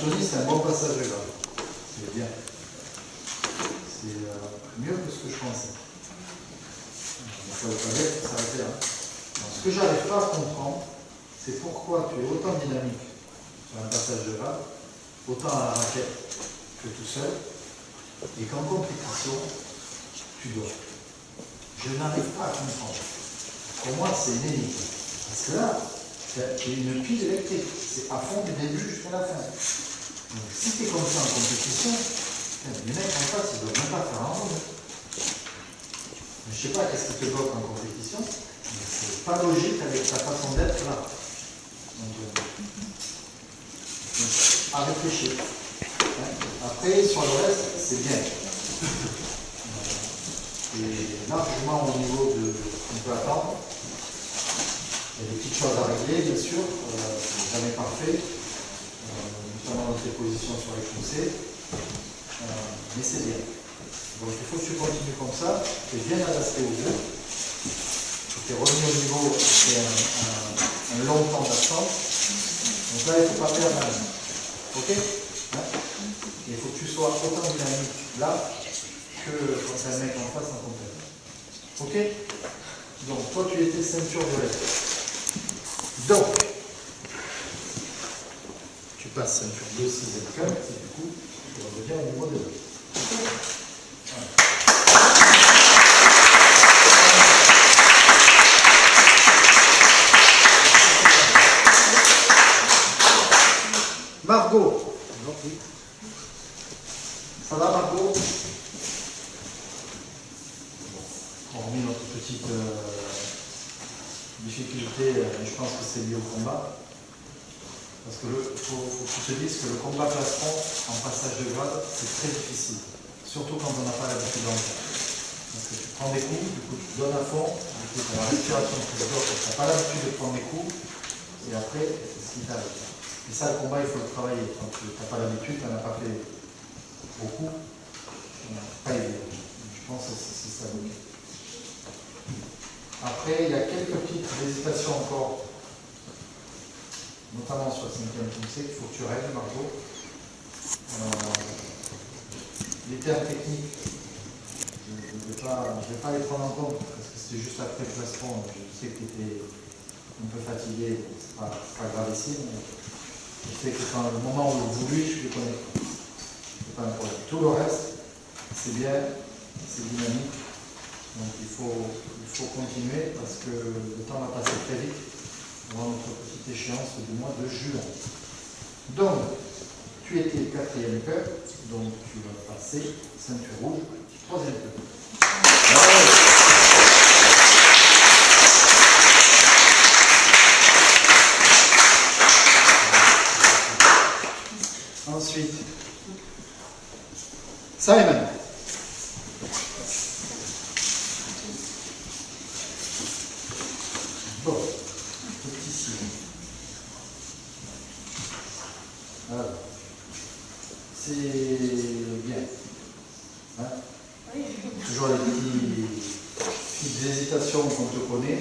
Anthony, c'est un bon passage là. C'est bien. C'est mieux que ce que je pensais. Il ne faut pas dire que ça s'arrêter là. Alors, ce que j'arrive pas à comprendre, c'est pourquoi tu es autant dynamique sur un passage de grade, autant à la raquette que tout seul, et qu'en compétition, tu dois. Je n'arrive pas à comprendre. Pour moi, c'est une énigme. Parce que là, tu es une pile électrique. C'est à fond du début jusqu'à la fin. Donc, si tu es comme ça en compétition, les mecs en face, ils ne doivent même pas faire un rond. Je ne sais pas qu'est-ce qui te bloque en compétition, mais c'est pas logique avec ta façon d'être là. Donc, à réfléchir. Après, sur le reste, c'est bien. Et largement au niveau de ce qu'on peut attendre. Il y a des petites choses à régler, bien sûr. C'est jamais parfait, notamment dans tes positions sur les foncés. Mais c'est bien. Donc il faut que tu continues comme ça. Tu es bien adapté au jeu. Tu es revenu au niveau après un long temps d'absence. Donc là, il ne faut pas perdre la main. Ok, hein? Et il faut que tu sois autant dynamique là que quand tu as un mec en face en compète. Ok? Donc toi, tu étais ceinture violette. Donc, tu passes ceinture 2, 6 et 4, et du coup, tu reviens au niveau de 2. Okay. Margot. Oui. Ça va, Margot? Hormis notre petite difficulté, je pense que c'est lié au combat. Parce que faut que tu te dises que le combat plastron en passage de grade, c'est très difficile. Surtout quand on n'a pas l'habitude d'en faire. Parce que tu prends des coups, du coup tu donnes à fond, du coup tu as la respiration qui se bloque, tu n'as pas l'habitude de prendre des coups, et après, c'est ce qui t'arrive. Et ça, le combat, il faut le travailler. Quand tu n'as pas l'habitude, tu n'en as pas fait beaucoup, pas évident. Je pense que c'est ça. Après, il y a quelques petites hésitations encore, notamment sur le 5e foncé, qu'il faut que tu règles, Margot. Les termes techniques, je ne vais pas les prendre en compte, parce que c'était juste après le plastron. Je sais que tu étais un peu fatigué, c'est pas gravissime, mais je sais que quand le moment où je voulais, je les connais pas. C'est pas un problème. Tout le reste, c'est bien, c'est dynamique. Donc il faut continuer parce que le temps va passer très vite avant notre petite échéance du mois de juin. Donc, tu étais 4e cup, donc tu vas passer ceinture rouge, 3e cup. Ensuite, Simon. Bon, petit signe. Alors, c'est bien. Hein? Oui. Toujours les petites hésitations qu'on te connaît,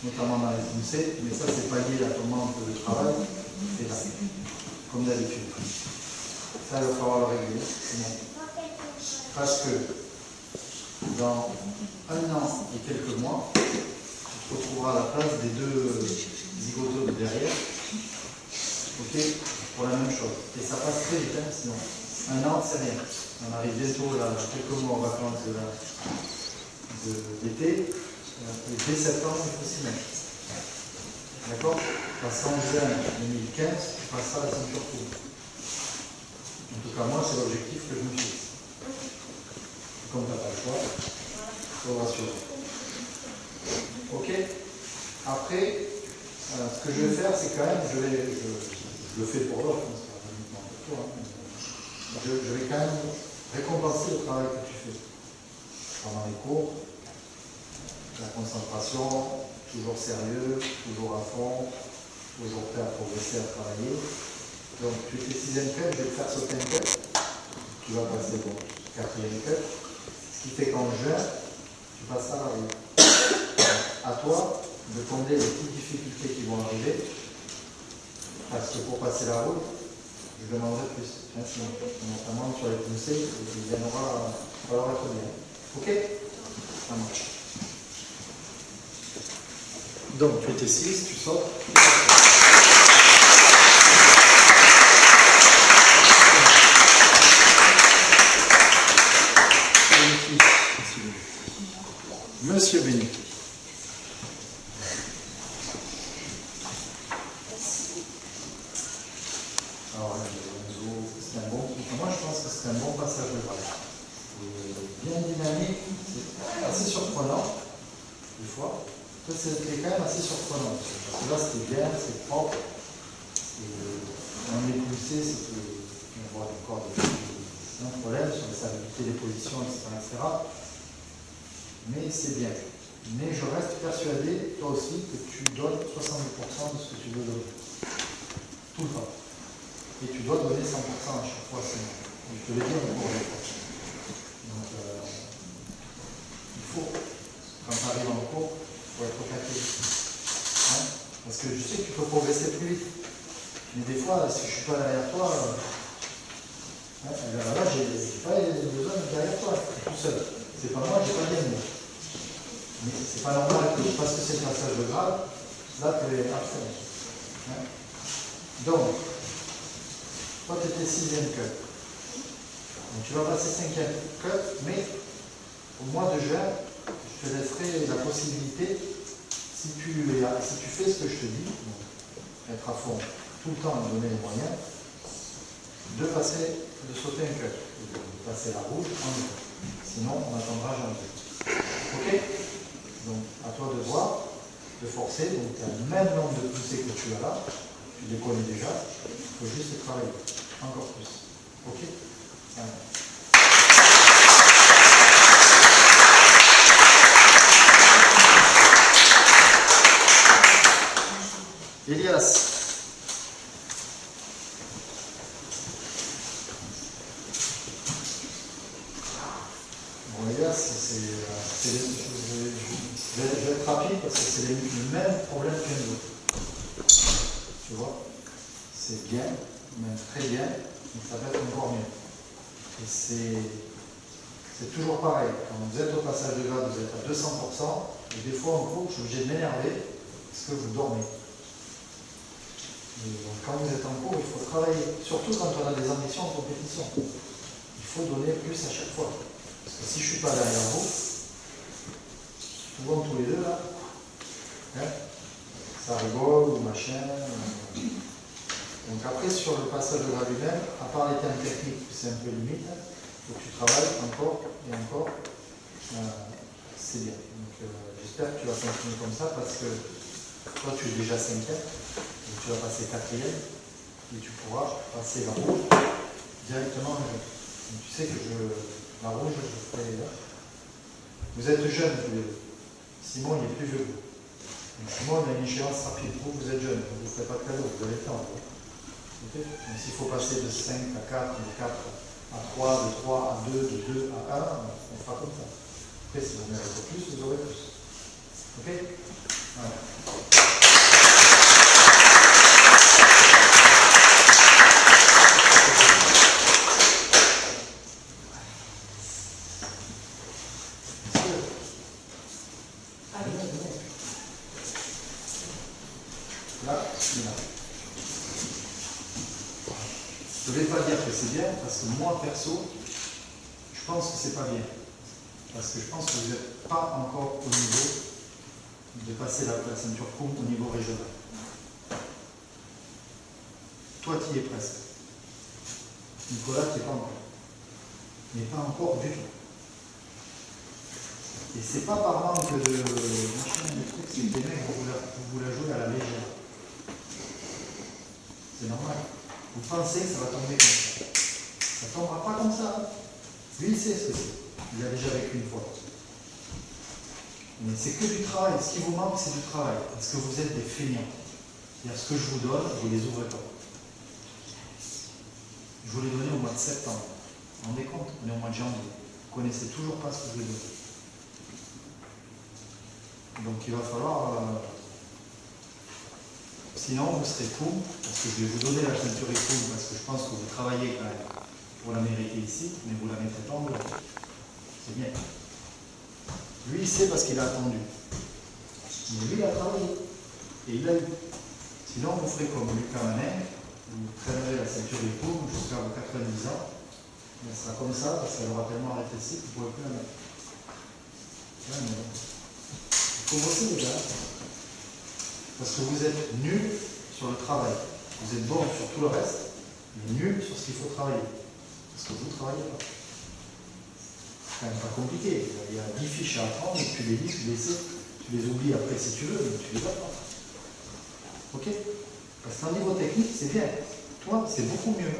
notamment dans les foncés, mais ça c'est pas lié à ton manque de travail, c'est là, comme d'habitude. Ça, il va falloir le régler. Parce que dans 1 an et quelques mois, tu te retrouveras à la place des 2 zigotos de derrière, ok, pour la même chose. Et ça passe très vite, hein, sinon. 1 an, c'est rien. On arrive bientôt là, quelques mois en vacances d'été, et dès septembre, il faut s'y mettre. D'accord? Passant en juin 2015, tu passeras la ceinture rouge. En tout cas, moi, c'est l'objectif que je me fixe. Comme tu n'as pas le choix, il faut rassurer. Ok? Après, ce que je vais faire, c'est quand même, je le fais pour l'autre, hein, c'est pas uniquement pour toi, hein, je vais quand même récompenser le travail que tu fais. Pendant les cours, la concentration, toujours sérieux, toujours à fond, toujours prêt à progresser, à travailler. Donc, tu étais 6e cup, je vais te faire sauter un cup. Tu vas passer bon, 4e cup. Ce qui fait qu'en juin, tu passeras à la roue. À toi de combler les petites difficultés qui vont arriver. Parce que pour passer la roue, je demanderai plus. Notamment sur les poussées, il y en aura, il va falloir être bien. Ok? Ça marche. Donc, tu étais 6, tu sautes. Monsieur Béni. Alors, c'est un bon, moi je pense que c'est un bon passage de grade. C'est bien dynamique, c'est assez surprenant, des fois. C'est quand même assez surprenant. Parce que là, c'était bien, c'est propre. On est poussé, c'est qu'on voit encore un problème sur la stabilité des positions, etc. Mais c'est bien. Mais je reste persuadé, toi aussi, que tu donnes 70% de ce que tu veux donner. Tout le temps. Et tu dois donner 100% à chaque fois. Je te l'ai dit en cours. Donc, il faut, quand tu arrives en cours, il faut être au taquet. Hein? Parce que je sais que tu peux progresser plus vite. Mais des fois, si je ne suis pas derrière toi, là, j'ai pas besoin d'être derrière toi, tout seul. C'est pas moi, j'ai pas gagné. Mais c'est pas normal que parce que c'est le passage de grade, là tu es absent. Hein? Donc, toi tu étais 6e cut. Donc tu vas passer 5e cut, mais au mois de juin, je te laisserai la possibilité, si tu fais ce que je te dis, donc, être à fond tout le temps, donner les moyens, de sauter un cut, de passer la rouge en cut. Sinon, on attendra janvier. Ok? Donc, à toi de voir, de forcer. Donc, tu as le même nombre de poussées que tu as là. Tu les connais déjà. Il faut juste travailler. Encore plus. Ok? Voilà. Elias. Bon, Elias, je vais être rapide parce que c'est le même problème qu'un autre. Tu vois? C'est bien, même très bien, mais ça peut être encore mieux. Et c'est toujours pareil. Quand vous êtes au passage de grade, vous êtes à 200%, et des fois en cours, je suis obligé de m'énerver parce que vous dormez. Et donc, quand vous êtes en cours, il faut travailler, surtout quand on a des ambitions en compétition. Il faut donner plus à chaque fois. Parce que si je ne suis pas derrière vous, souvent tous les deux là, hein, ça rigole ou machin. Donc après, sur le passage de grade lui-même, à part les thèmes techniques, c'est un peu limite, il faut que tu travailles encore et encore. C'est bien. Donc j'espère que tu vas continuer comme ça parce que toi, tu es déjà 5e, donc tu vas passer 4e et tu pourras passer la rouge directement en jeu. Donc tu sais que la rouge, je ferai là. Vous êtes jeunes tous les deux. Simon, il est plus vieux que vous. Donc Simon, on a une échéance rapide. Vous êtes jeunes, vous ne ferez pas de cadeau, vous avez le temps. Okay. Donc s'il faut passer de 5 à 4, de 4 à 3, de 3 à 2, de 2 à 1, on fera comme ça. Après, si vous méritez plus, vous aurez plus. Ok? Voilà. Là, là. Je ne vais pas dire que c'est bien, parce que moi, perso, je pense que c'est pas bien. Parce que je pense que vous n'êtes pas encore au niveau de passer la ceinture courbe au niveau régional. Toi, tu y es presque. Nicolas, tu n'y es pas encore. Mais pas encore du tout. Et c'est pas par manque de machin, de trucs, c'est que les mecs, vous la jouez à la légère. C'est normal. Vous pensez que ça va tomber comme ça. Ça ne tombera pas comme ça. Lui, il sait ce que c'est. Il a déjà vécu une fois. Mais c'est que du travail. Ce qui vous manque, c'est du travail. Parce que vous êtes des feignants. C'est-à-dire, ce que je vous donne, vous ne les ouvrez pas. Je vous l'ai donné au mois de septembre. Vous vous rendez compte? On est au mois de janvier. Vous ne connaissez toujours pas ce que je vous ai donné. Donc il va falloir Sinon, vous serez fou, parce que je vais vous donner la ceinture époux, parce que je pense que vous travaillez quand même pour la mériter ici, mais vous la mettrez pas en dehors. C'est bien. Lui, il sait parce qu'il a attendu. Mais lui, il a travaillé. Et il a eu. Sinon, vous ferez comme Lucas Manin, vous traînerez la ceinture époux jusqu'à vos 90 ans. Elle sera comme ça, parce qu'elle aura tellement rétréci que vous ne pourrez plus la mettre. Ouais, mais il faut bosser les gars. Parce que vous êtes nuls sur le travail. Vous êtes bons sur tout le reste, mais nuls sur ce qu'il faut travailler. Parce que vous ne travaillez pas. C'est quand même pas compliqué. Il y a 10 fiches à apprendre, et tu les lis, tu les sais. Tu les oublies après si tu veux, mais tu les apprends. Ok? Parce qu'en niveau technique, c'est bien. Toi, c'est beaucoup mieux.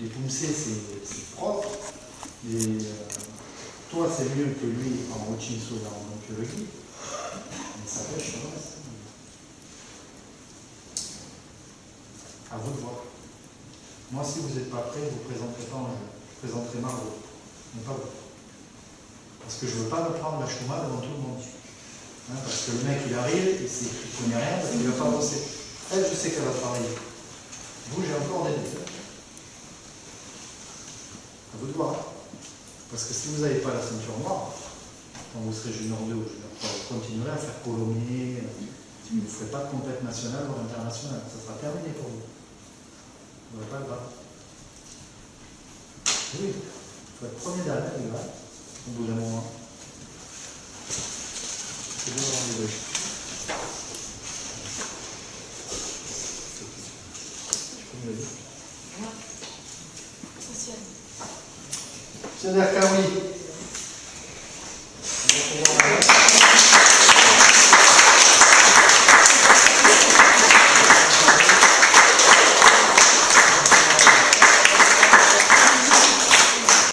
Les poumcés, c'est propre. Toi, c'est mieux que lui en routine soda en oncologie. Mais ça pêche sur le reste. À vous de voir. Moi, si vous n'êtes pas prêt, vous ne présenterez pas en jeu. Je présenterai Margot, mais pas vous. Parce que je ne veux pas me prendre la chouma devant tout le monde. Hein, parce que le mec, il arrive, il ne connaît rien, parce qu'il ne va pas bosser. Elle, je sais qu'elle va travailler. Vous, j'ai encore des doutes. À vous de voir. Parce que si vous n'avez pas la ceinture noire, quand vous serez junior 2 ou junior 3, vous continuerez à faire colombier. Vous ne ferez pas de compète nationale ou internationale. Ça sera terminé pour vous. Vous n'aurez pas le bras. Oui, il faut être premier d'année, les gars, au bout d'un moment. C'est bien d'avoir les deux. Tu peux me le dire? Monsieur Derkaoui.